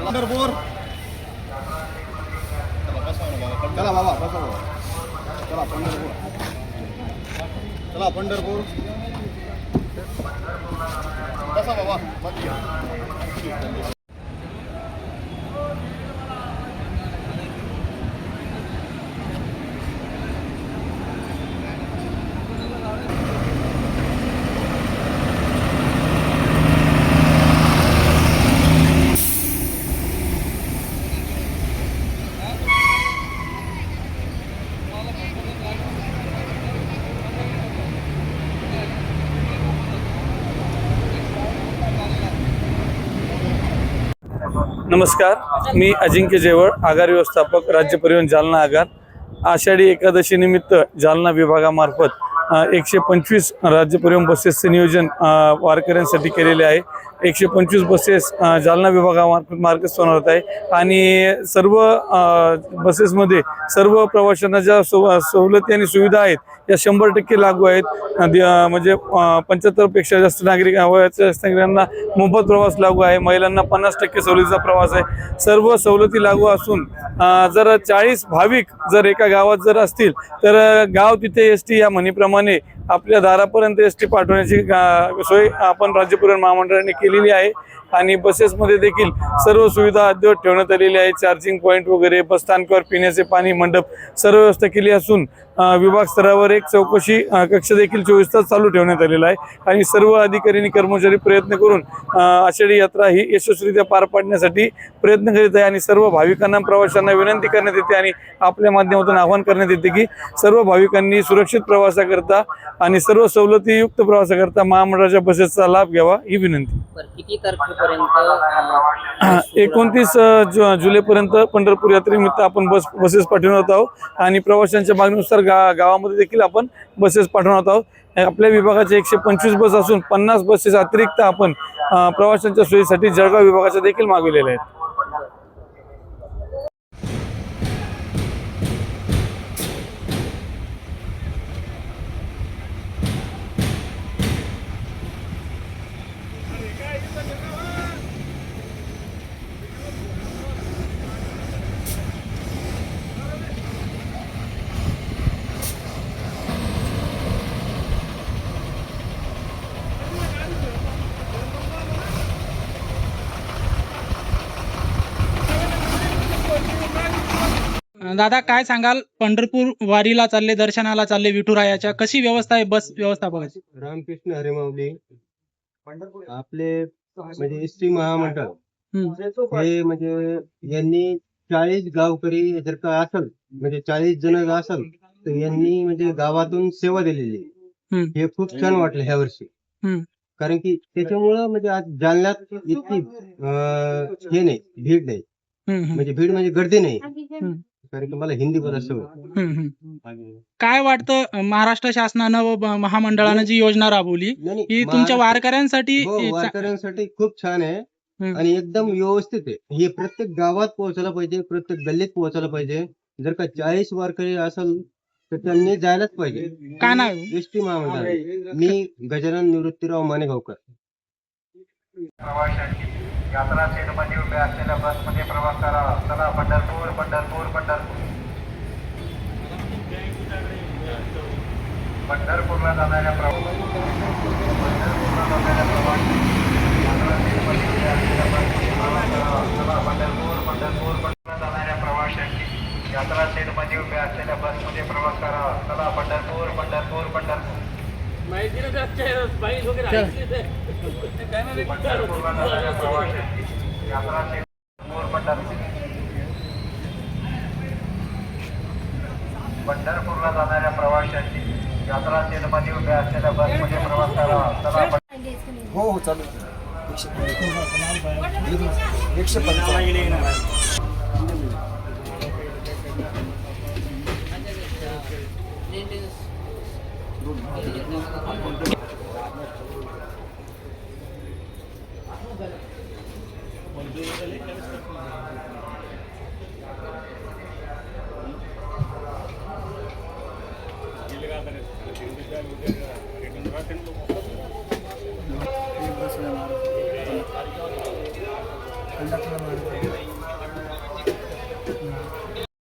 पंढरपूर. चला बाबा बसा बाबा. चला पंढरपूर. चला पंढरपूर. बसा बाबा. नमस्कार, मी अजिंक्य जेवळ, आगार व्यवस्थापक, राज्य परिवहन जालना आगार. आषाढी एकादशी निमित्त जालना विभागामार्फत 125 राज्य परिवहन बसेसचे नियोजन वारकऱ्यांसाठी केलेले आहे. 125 बसेस जालना विभागामार्फत मार्गस्थ होत आहे आणि सर्व बसेसमध्ये सर्व प्रवाशांना ज्या सवलती आणि सुविधा आहेत या 100% लागू आहेत. म्हणजे 75 पेक्षा जास्त नागरिकांना मोफत प्रवास लागू आहे. महिलांना 50% सवलतीचा प्रवास आहे. सर्व सवलती लागू असून जर 40 भाविक जर एका गावात जर असतील तर गाव तिथे ST या म्हणीप्रमाणे आपल्या दारापर्यंत ST पाठवण्याची सोय आपण राज्य परिवहन महामंडळाने केलेली आहे. आणि बसेसमध्ये देखील सर्व सुविधा अद्यावत ठेवण्यात आलेली आहे. चार्जिंग पॉईंट वगैरे, बस स्थानकावर पिण्याचे पाणी, मंडप सर्व व्यवस्था केली असून विभाग स्तरावर एक चौकशी कक्ष देखील 24 तास चालू ठेवण्यात आलेला आहे. आणि सर्व अधिकारी आणि कर्मचारी प्रयत्न करून आषाढी यात्रा ही यशस्वीरित्या पार पाडण्यासाठी प्रयत्न करीत आहे. आणि सर्व भाविकांना, प्रवाशांना विनंती करण्यात येते आणि आपल्या माध्यमातून आवाहन करण्यात येते की सर्व भाविकांनी सुरक्षित प्रवासाकरता आणि सर्व सवलतीयुक्त प्रवासाकरता महामंडळाच्या बसेसचा लाभ घ्यावा ही विनंती. किती तारखेपर्यंत? 29 जुलैपर्यंत पंढरपूर यात्रेनिमित्त आपण बसेस पाठवणार आहोत आणि प्रवाशांच्या मागणीनुसार गावामध्ये देखील आपण बसेस पाठवणार आहोत. आपल्या विभागाचे 125 बस असून 50 बसेस अतिरिक्त आपण प्रवाशांच्या सोयीसाठी जळगाव विभागाच्या देखील मागविलेल्या आहेत. दादा काय सांगाल, पंढरपूर वारीला चालले, दर्शनाला चालले विठुरायाच्या, कशी व्यवस्था आहे बस व्यवस्थापकाची? रामकृष्ण हरी माऊली आपले म्हणजे ST महामंडळ हे म्हणजे यांनी 40 गावकरी जर का असल, म्हणजे 40 जण असल तर यांनी म्हणजे गावातून सेवा दिलेली. हे खूप छान वाटलं ह्या वर्षी. कारण की त्याच्यामुळं म्हणजे आज जालन्यात इतकी हे नाही, भीड नाही. म्हणजे भीड म्हणजे गर्दी नाही. कारण की मला हिंदी बोलायला सवय. काय वाटतं, महाराष्ट्र शासनानं व महामंडळानं जी योजना राबवली ही तुमच्या वारकऱ्यांसाठी वारकऱ्यांसाठी खूप छान आहे आणि एकदम व्यवस्थित आहे. हे प्रत्येक गावात पोहोचायला पाहिजे, प्रत्येक गल्लीत पोहोचायला पाहिजे. जर का 40 वारकरी असेल तर त्यांनी जायलाच पाहिजे. काय नाव? ST महामंडळ. मी गजानन निवृत्तीराव मानेगावकर. यात्रा सेटमध्ये उभ्या असलेल्या बसमध्ये प्रवास करा. चला पंढरपूर पंढरपूर पंढरपूर. पंढरपूरला जाणाऱ्या प्रवासी पंढरपूर पंढरपूर जाणाऱ्या प्रवाशांनी यात्रा सेटमध्ये उभ्या असलेल्या बसमध्ये प्रवास करा. चला पंढरपूर पंढरपूर पंढरपूर. पंढरपूरला जाणाऱ्या प्रवाशांनी यात्रा सेटपूर पंढरपूर. पंढरपूरला जाणाऱ्या प्रवाशांनी यात्रा सेटमध्ये उभ्या असलेल्या बसमध्ये प्रवास करा. चला हो हो चालू. 115. कंडक्टर